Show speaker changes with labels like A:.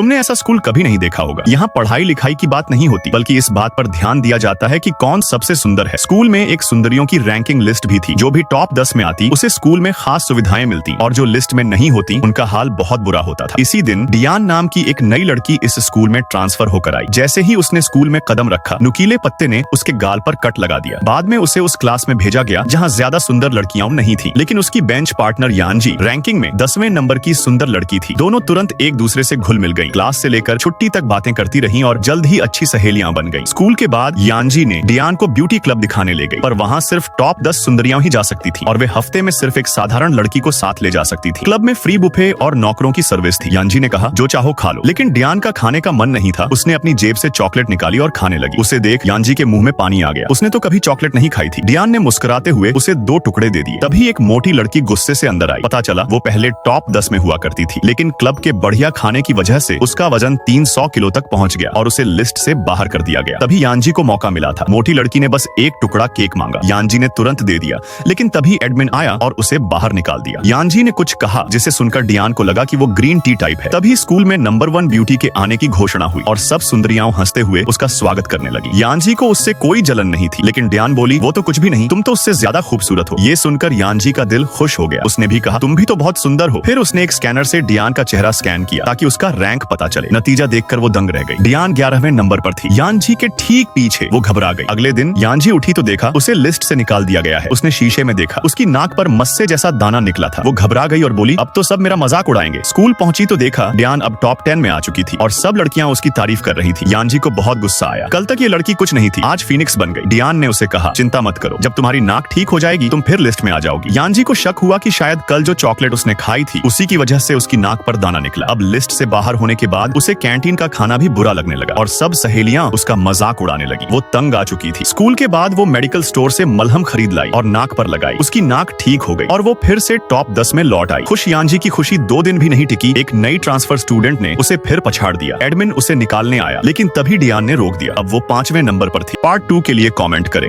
A: तुमने ऐसा स्कूल कभी नहीं देखा होगा। यहाँ पढ़ाई लिखाई की बात नहीं होती, बल्कि इस बात पर ध्यान दिया जाता है कि कौन सबसे सुंदर है। स्कूल में एक सुंदरियों की रैंकिंग लिस्ट भी थी। जो भी टॉप 10 में आती उसे स्कूल में खास सुविधाएं मिलती और जो लिस्ट में नहीं होती उनका हाल बहुत बुरा होता था। इसी दिन डियान नाम की एक नई लड़की इस स्कूल में ट्रांसफर होकर आई। जैसे ही उसने स्कूल में कदम रखा, नुकीले पत्ते ने उसके गाल पर कट लगा दिया। बाद में उसे उस क्लास में भेजा गया जहाँ ज्यादा सुंदर लड़कियां नहीं थी, लेकिन उसकी बेंच पार्टनर यानजी रैंकिंग में 10वें नंबर की सुंदर लड़की थी। दोनों तुरंत एक दूसरे से घुल मिल गईं। क्लास से लेकर छुट्टी तक बातें करती रहीं और जल्द ही अच्छी सहेलियां बन गईं। स्कूल के बाद यानजी ने डियान को ब्यूटी क्लब दिखाने ले गई, पर वहाँ सिर्फ टॉप 10 सुंदरियां ही जा सकती थी और वे हफ्ते में सिर्फ एक साधारण लड़की को साथ ले जा सकती थी। क्लब में फ्री बुफे और नौकरों की सर्विस थी। यानजी ने कहा, जो चाहो खा लो, लेकिन डियान का खाने का मन नहीं था। उसने अपनी जेब से चॉकलेट निकाली और खाने लगी। उसे देख यानजी के मुंह में पानी आ गया। उसने तो कभी चॉकलेट नहीं खाई थी। डियान ने मुस्कुराते हुए उसे 2 टुकड़े दे दिए। तभी एक मोटी लड़की गुस्से से अंदर आई। पता चला वो पहले टॉप 10 में हुआ करती थी, लेकिन क्लब के बढ़िया खाने की वजह से उसका वजन 300 किलो तक पहुंच गया और उसे लिस्ट से बाहर कर दिया गया। तभी यानजी को मौका मिला था। मोटी लड़की ने बस एक टुकड़ा केक मांगा। यानजी ने तुरंत दे दिया, लेकिन तभी एडमिन आया और उसे बाहर निकाल दिया। यानजी ने कुछ कहा जिसे सुनकर डियान को लगा कि वो ग्रीन टी टाइप है। तभी स्कूल में नंबर 1 ब्यूटी के आने की घोषणा हुई और सब सुंदरियां हंसते हुए उसका स्वागत करने लगी। यानजी को उससे कोई जलन नहीं थी, लेकिन डियान बोली, वो तो कुछ भी नहीं, तुम तो उससे ज्यादा खूबसूरत हो। ये सुनकर यानजी का दिल खुश हो गया। उसने भी कहा, तुम भी तो बहुत सुंदर हो। फिर उसने एक स्कैनर से डियान का चेहरा स्कैन किया ताकि उसका रैंक पता चले। नतीजा देखकर वो दंग रह गई। डियान 11वें नंबर पर थी। यानजी के ठीक पीछे वो घबरा गई। अगले दिन यानजी उठी तो देखा उसे लिस्ट से निकाल दिया गया है। उसने शीशे में देखा, उसकी नाक पर मस्से जैसा दाना निकला था। वो घबरा गई और बोली, अब तो सब मेरा मजाक उड़ाएंगे। स्कूल पहुंची तो देखा डियान अब टॉप 10 में आ चुकी थी और सब लड़कियां उसकी तारीफ कर रही थी। यानजी को बहुत गुस्सा आया। कल तक ये लड़की कुछ नहीं थी, आज फीनिक्स बन गई। डियान ने उसे कहा, चिंता मत करो, जब तुम्हारी नाक ठीक हो जाएगी तुम फिर लिस्ट में आ जाओगी। यानजी को शक हुआ कि शायद कल जो चॉकलेट उसने खाई थी उसी की वजह से उसकी नाक पर दाना निकला। अब लिस्ट से बाहर होने के बाद उसे कैंटीन का खाना भी बुरा लगने लगा और सब सहेलियां उसका मजाक उड़ाने लगी। वो तंग आ चुकी थी। स्कूल के बाद वो मेडिकल स्टोर से मलहम खरीद लाई और नाक पर लगाई। उसकी नाक ठीक हो गई और वो फिर से टॉप 10 में लौट आई। खुश यानजी की खुशी 2 दिन भी नहीं टिकी। एक नई ट्रांसफर स्टूडेंट ने उसे फिर पछाड़ दिया। एडमिन उसे निकालने आया, लेकिन तभी डियान ने रोक दिया। अब वो 5वें नंबर पर थी। पार्ट 2 के लिए कमेंट करें।